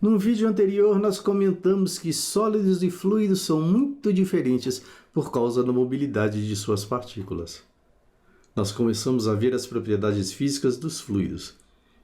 No vídeo anterior, nós comentamos que sólidos e fluidos são muito diferentes por causa da mobilidade de suas partículas. Nós começamos a ver as propriedades físicas dos fluidos.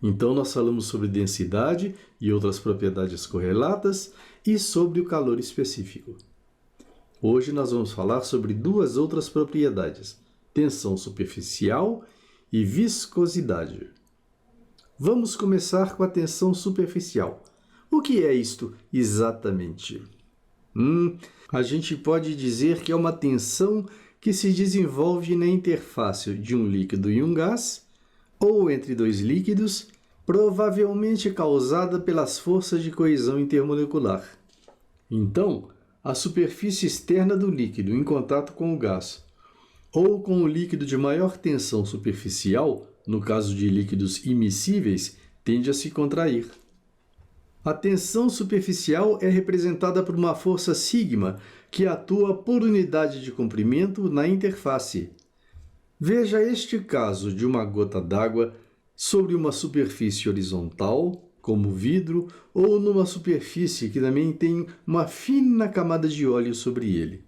Então, nós falamos sobre densidade e outras propriedades correlatas e sobre o calor específico. Hoje, nós vamos falar sobre duas outras propriedades, tensão superficial e viscosidade. Vamos começar com a tensão superficial. O que é isto exatamente? A gente pode dizer que é uma tensão que se desenvolve na interface de um líquido e um gás, ou entre dois líquidos, provavelmente causada pelas forças de coesão intermolecular. Então, a superfície externa do líquido em contato com o gás, ou com o líquido de maior tensão superficial, no caso de líquidos imiscíveis, tende a se contrair. A tensão superficial é representada por uma força sigma que atua por unidade de comprimento na interface. Veja este caso de uma gota d'água sobre uma superfície horizontal, como vidro, ou numa superfície que também tem uma fina camada de óleo sobre ele.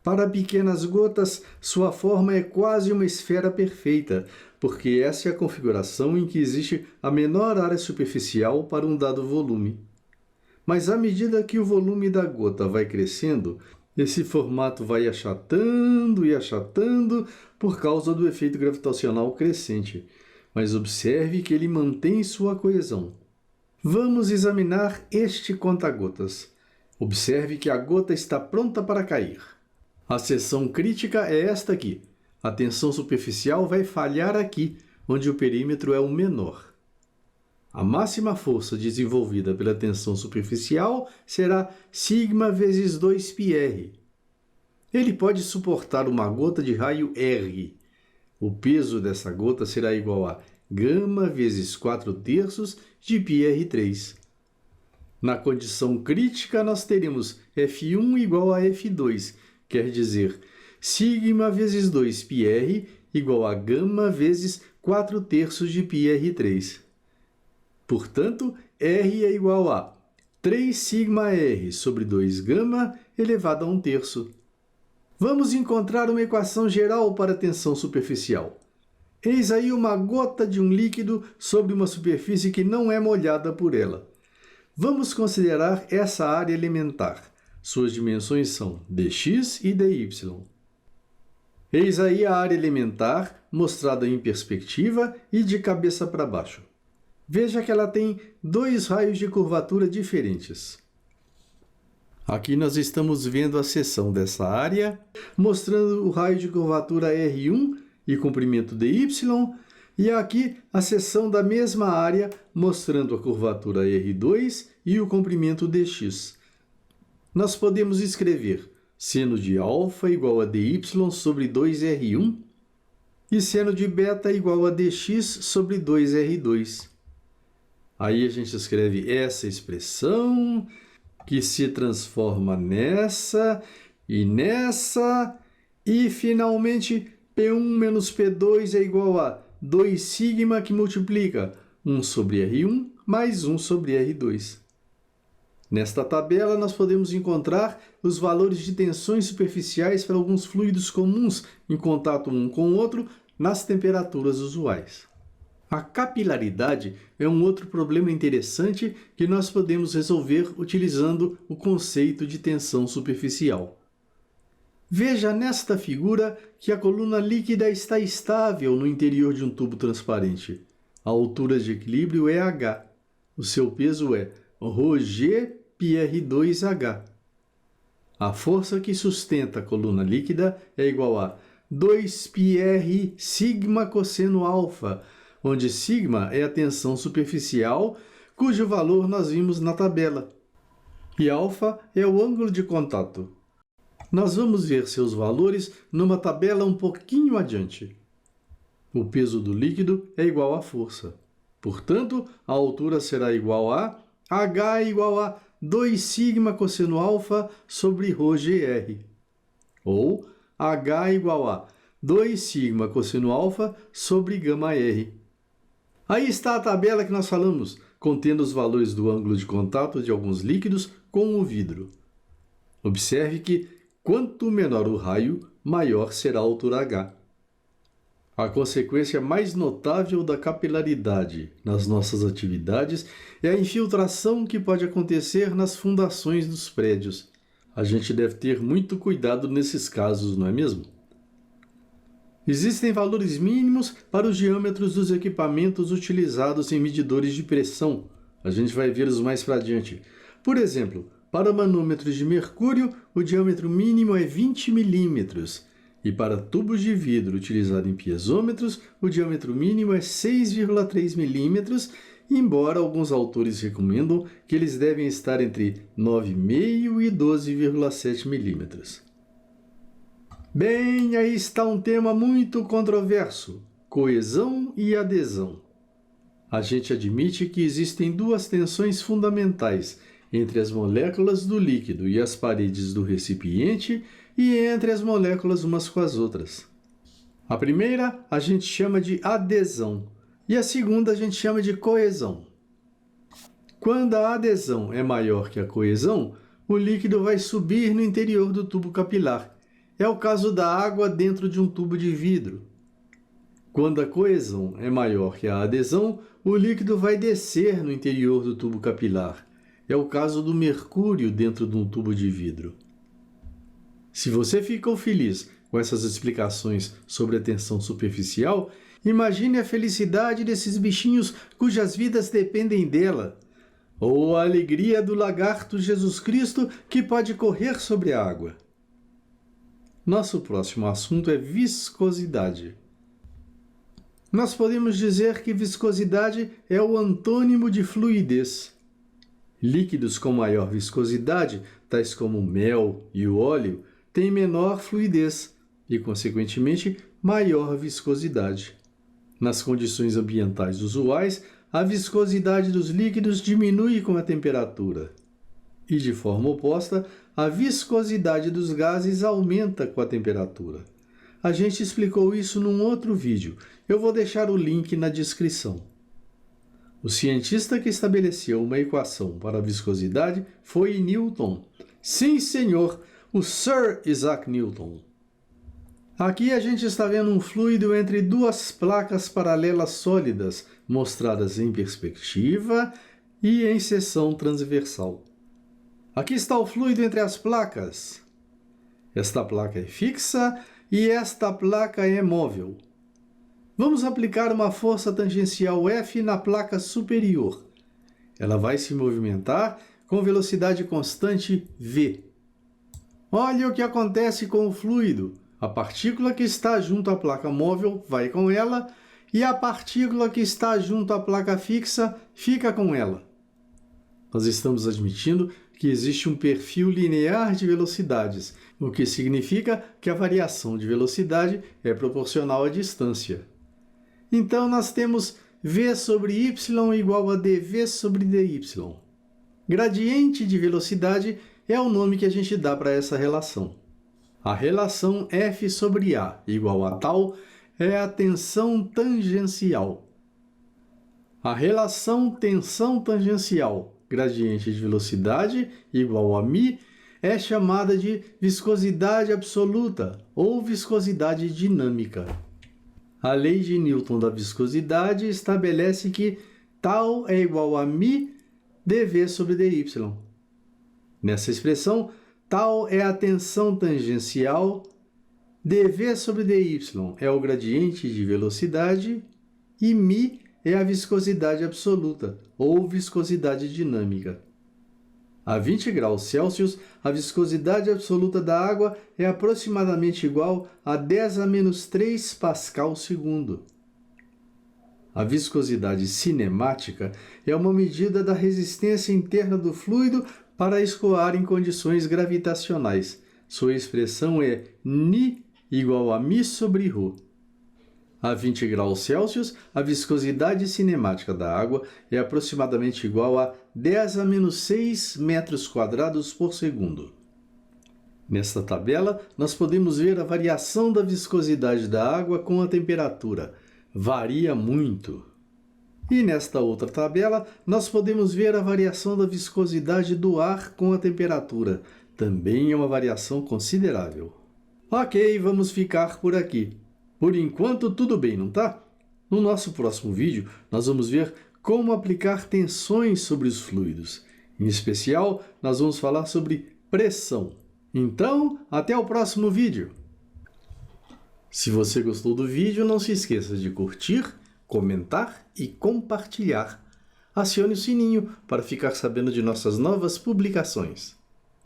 Para pequenas gotas, sua forma é quase uma esfera perfeita, porque essa é a configuração em que existe a menor área superficial para um dado volume. Mas à medida que o volume da gota vai crescendo, esse formato vai achatando e achatando por causa do efeito gravitacional crescente. Mas observe que ele mantém sua coesão. Vamos examinar este conta-gotas. Observe que a gota está pronta para cair. A seção crítica é esta aqui. A tensão superficial vai falhar aqui, onde o perímetro é o menor. A máxima força desenvolvida pela tensão superficial será sigma vezes 2πr. Ele pode suportar uma gota de raio R. O peso dessa gota será igual a gama vezes 4/3 de πr3. Na condição crítica, nós teremos F1 igual a F2, quer dizer, sigma vezes 2πr igual a gama vezes 4/3 de πr3. Portanto, R é igual a 3 sigma R sobre 2 gama elevado a 1/3. Vamos encontrar uma equação geral para a tensão superficial. Eis aí uma gota de um líquido sobre uma superfície que não é molhada por ela. Vamos considerar essa área elementar. Suas dimensões são dx e dy. Eis aí a área elementar, mostrada em perspectiva e de cabeça para baixo. Veja que ela tem dois raios de curvatura diferentes. Aqui nós estamos vendo a seção dessa área, mostrando o raio de curvatura R1 e comprimento dy, e aqui a seção da mesma área, mostrando a curvatura R2 e o comprimento dx. Nós podemos escrever seno de alfa igual a dy sobre 2r1 e seno de beta igual a dx sobre 2r2. Aí a gente escreve essa expressão, que se transforma nessa e nessa, e finalmente P1 menos P2 é igual a 2 sigma que multiplica 1 sobre R1 mais 1 sobre R2. Nesta tabela, nós podemos encontrar os valores de tensões superficiais para alguns fluidos comuns em contato um com o outro nas temperaturas usuais. A capilaridade é um outro problema interessante que nós podemos resolver utilizando o conceito de tensão superficial. Veja nesta figura que a coluna líquida está estável no interior de um tubo transparente. A altura de equilíbrio é h. O seu peso é ρg πr2h. A força que sustenta a coluna líquida é igual a 2πr sigma cosseno alfa, onde sigma é a tensão superficial, cujo valor nós vimos na tabela, e alfa é o ângulo de contato. Nós vamos ver seus valores numa tabela um pouquinho adiante. O peso do líquido é igual à força. Portanto, a altura será igual a h igual a 2 sigma cosseno alfa sobre ρgr. Ou h igual a 2 sigma cosseno alfa sobre gama r. Aí está a tabela que nós falamos. contendo os valores do ângulo de contato de alguns líquidos com o vidro. Observe que, quanto menor o raio, maior será a altura H. A consequência mais notável da capilaridade nas nossas atividades é a infiltração que pode acontecer nas fundações dos prédios. A gente deve ter muito cuidado nesses casos, não é mesmo? Existem valores mínimos para os diâmetros dos equipamentos utilizados em medidores de pressão. A gente vai vê-los mais para adiante. Por exemplo, para manômetros de mercúrio, o diâmetro mínimo é 20 milímetros. E para tubos de vidro utilizados em piezômetros, o diâmetro mínimo é 6,3 milímetros, embora alguns autores recomendam que eles devem estar entre 9,5 e 12,7 milímetros. Bem, aí está um tema muito controverso: coesão e adesão. A gente admite que existem duas tensões fundamentais entre as moléculas do líquido e as paredes do recipiente e entre as moléculas umas com as outras. A primeira a gente chama de adesão e a segunda a gente chama de coesão. Quando a adesão é maior que a coesão, o líquido vai subir no interior do tubo capilar. É o caso da água dentro de um tubo de vidro. Quando a coesão é maior que a adesão, o líquido vai descer no interior do tubo capilar. É o caso do mercúrio dentro de um tubo de vidro. Se você ficou feliz com essas explicações sobre a tensão superficial, imagine a felicidade desses bichinhos cujas vidas dependem dela, ou a alegria do lagarto Jesus Cristo que pode correr sobre a água. Nosso próximo assunto é viscosidade. Nós podemos dizer que viscosidade é o antônimo de fluidez. Líquidos com maior viscosidade, tais como o mel e o óleo, têm menor fluidez e, consequentemente, maior viscosidade. Nas condições ambientais usuais, a viscosidade dos líquidos diminui com a temperatura. E, de forma oposta, a viscosidade dos gases aumenta com a temperatura. A gente explicou isso num outro vídeo. Eu vou deixar o link na descrição. O cientista que estabeleceu uma equação para a viscosidade foi Newton. Sim, senhor, o Sir Isaac Newton. Aqui a gente está vendo um fluido entre duas placas paralelas sólidas, mostradas em perspectiva e em seção transversal. Aqui está o fluido entre as placas. Esta placa é fixa e esta placa é móvel. Vamos aplicar uma força tangencial F na placa superior. Ela vai se movimentar com velocidade constante V. Olha o que acontece com o fluido. A partícula que está junto à placa móvel vai com ela e a partícula que está junto à placa fixa fica com ela. Nós estamos admitindo que existe um perfil linear de velocidades, o que significa que a variação de velocidade é proporcional à distância. Então, nós temos v sobre y igual a dv sobre dy. Gradiente de velocidade é o nome que a gente dá para essa relação. A relação F sobre A igual a tal é a tensão tangencial. A relação tensão tangencial, gradiente de velocidade igual a μ, é chamada de viscosidade absoluta ou viscosidade dinâmica. A lei de Newton da viscosidade estabelece que tal é igual a μ dv sobre dy. Nessa expressão, tal é a tensão tangencial, dv sobre dy é o gradiente de velocidade e μ é a viscosidade absoluta ou viscosidade dinâmica. A 20 graus Celsius, a viscosidade absoluta da água é aproximadamente igual a 10 a menos 3 pascal/segundo. A viscosidade cinemática é uma medida da resistência interna do fluido para escoar em condições gravitacionais. Sua expressão é Ni igual a μ sobre ρ. A 20 graus Celsius, a viscosidade cinemática da água é aproximadamente igual a 10 a menos 6 metros quadrados por segundo. Nesta tabela, nós podemos ver a variação da viscosidade da água com a temperatura. Varia muito. E nesta outra tabela, nós podemos ver a variação da viscosidade do ar com a temperatura. Também é uma variação considerável. Ok, vamos ficar por aqui. Por enquanto, tudo bem, não tá? No nosso próximo vídeo, nós vamos ver como aplicar tensões sobre os fluidos. Em especial, nós vamos falar sobre pressão. Então, até o próximo vídeo! Se você gostou do vídeo, não se esqueça de curtir, comentar e compartilhar. Acione o sininho para ficar sabendo de nossas novas publicações.